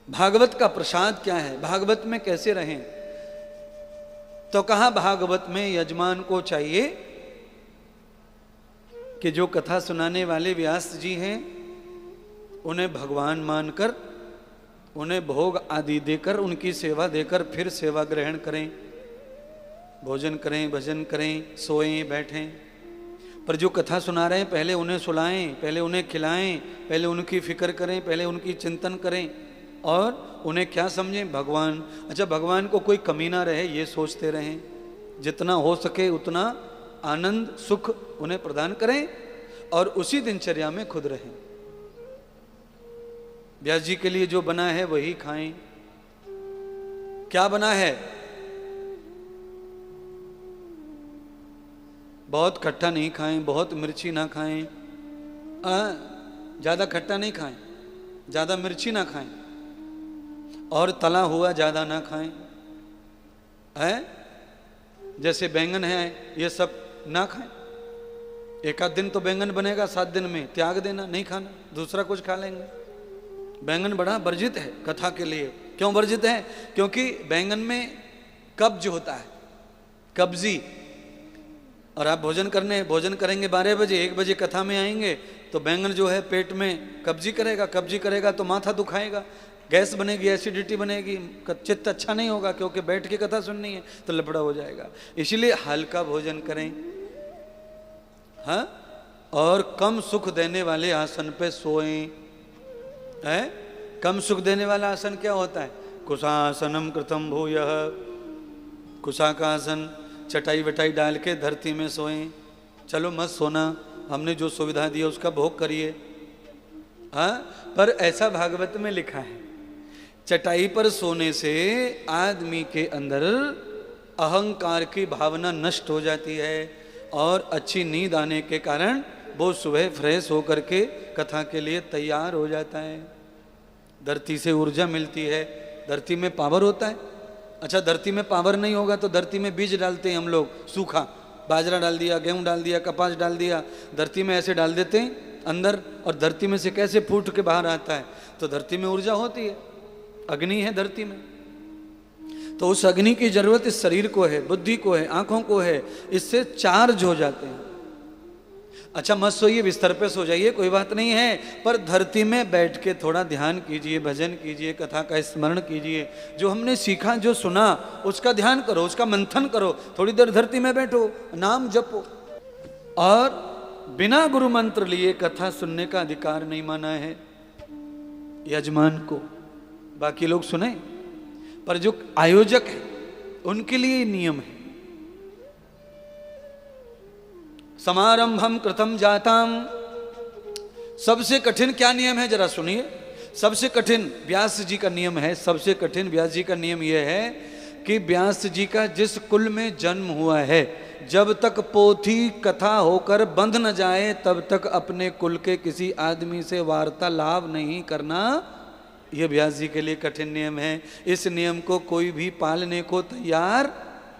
भागवत का प्रसाद क्या है, भागवत में कैसे रहें। तो कहा भागवत में यजमान को चाहिए कि जो कथा सुनाने वाले व्यास जी हैं उन्हें भगवान मानकर, उन्हें भोग आदि देकर, उनकी सेवा देकर फिर सेवा ग्रहण करें, भोजन करें, भजन करें, सोएं बैठें। पर जो कथा सुना रहे हैं पहले उन्हें सुलाएं, पहले उन्हें खिलाएं, पहले उनकी फिक्र करें, पहले उनकी चिंतन करें और उन्हें क्या समझें, भगवान। अच्छा, भगवान को कोई कमी ना रहे ये सोचते रहें, जितना हो सके उतना आनंद सुख उन्हें प्रदान करें और उसी दिनचर्या में खुद रहें। व्यास जी के लिए जो बना है वही खाएं। क्या बना है? बहुत खट्टा नहीं खाएं, बहुत मिर्ची ना खाएं, ज़्यादा खट्टा नहीं खाएं, ज़्यादा मिर्ची ना खाएं और तला हुआ ज़्यादा ना खाएं। है जैसे बैंगन है ये सब ना खाएं। एक आध दिन तो बैंगन बनेगा, 7 दिन में त्याग देना, नहीं खाना, दूसरा कुछ खा लेंगे। बैंगन बड़ा वर्जित है कथा के लिए। क्यों वर्जित है? क्योंकि बैंगन में कब्ज होता है, कब्जी। और आप भोजन करेंगे 12 बजे, 1 बजे कथा में आएंगे तो बैंगन जो है पेट में कब्जी करेगा तो माथा दुखाएगा, गैस बनेगी, एसिडिटी बनेगी, चित्त अच्छा नहीं होगा, क्योंकि बैठ के कथा सुननी है तो लफड़ा हो जाएगा। इसीलिए हल्का भोजन करें, हाँ, और कम सुख देने वाले आसन पे सोएं। है कम सुख देने वाला आसन क्या होता है? कुशासनम कृतम भूयः, कुशा का आसन, चटाई वटाई डाल के धरती में सोएं। चलो मत सोना, हमने जो सुविधा दी है उसका भोग करिए। हाँ, पर ऐसा भागवत में लिखा है, चटाई पर सोने से आदमी के अंदर अहंकार की भावना नष्ट हो जाती है और अच्छी नींद आने के कारण वो सुबह फ्रेश होकर के कथा के लिए तैयार हो जाता है। धरती से ऊर्जा मिलती है, धरती में पावर होता है। अच्छा, धरती में पावर नहीं होगा तो धरती में बीज डालते हैं हम लोग, सूखा बाजरा डाल दिया, गेहूं डाल दिया, कपास डाल दिया, धरती में ऐसे डाल देते हैं अंदर, और धरती में से कैसे फूट के बाहर आता है? तो धरती में ऊर्जा होती है, अग्नि है धरती में। तो उस अग्नि की जरूरत इस शरीर को है, बुद्धि को है, आंखों को है, इससे चार्ज हो जाते हैं। अच्छा, मत सोइए, बिस्तर पे सो जाइए, कोई बात नहीं है, पर धरती में बैठ के थोड़ा ध्यान कीजिए, भजन कीजिए, कथा का स्मरण कीजिए, जो हमने सीखा, जो सुना उसका ध्यान करो, उसका मंथन करो, थोड़ी देर धरती में बैठो, नाम जपो। और बिना गुरु मंत्र लिए कथा सुनने का अधिकार नहीं माना है यजमान को। बाकी लोग सुने, पर जो आयोजक है उनके लिए नियम है। समारंभम कृतम जाताम, सबसे कठिन क्या नियम है जरा सुनिए। सबसे कठिन व्यास जी का नियम है, सबसे कठिन व्यास जी का नियम यह है कि व्यास जी का जिस कुल में जन्म हुआ है, जब तक पोथी कथा होकर बंध न जाए तब तक अपने कुल के किसी आदमी से वार्तालाप नहीं करना, यह व्यास जी के लिए कठिन नियम है। इस नियम को कोई भी पालने को तैयार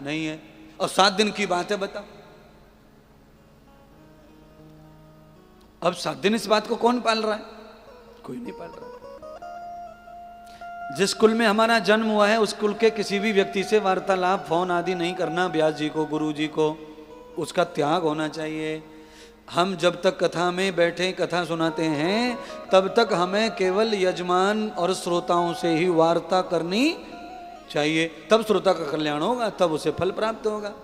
नहीं है। और 7 दिन की बात है, बताओ, अब 7 दिन इस बात को कौन पाल रहा है? कोई नहीं पाल रहा। जिस कुल में हमारा जन्म हुआ है उस कुल के किसी भी व्यक्ति से वार्तालाप, फोन आदि नहीं करना। व्यास जी को, गुरु जी को, उसका त्याग होना चाहिए। हम जब तक कथा में बैठे कथा सुनाते हैं तब तक हमें केवल यजमान और श्रोताओं से ही वार्ता करनी चाहिए, तब श्रोता का कल्याण होगा, तब उसे फल प्राप्त होगा।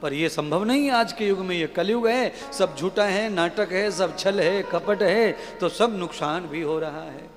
पर यह संभव नहीं है आज के युग में, यह कलयुग है, सब झूठा है, नाटक है, सब छल है, कपट है, तो सब नुकसान भी हो रहा है।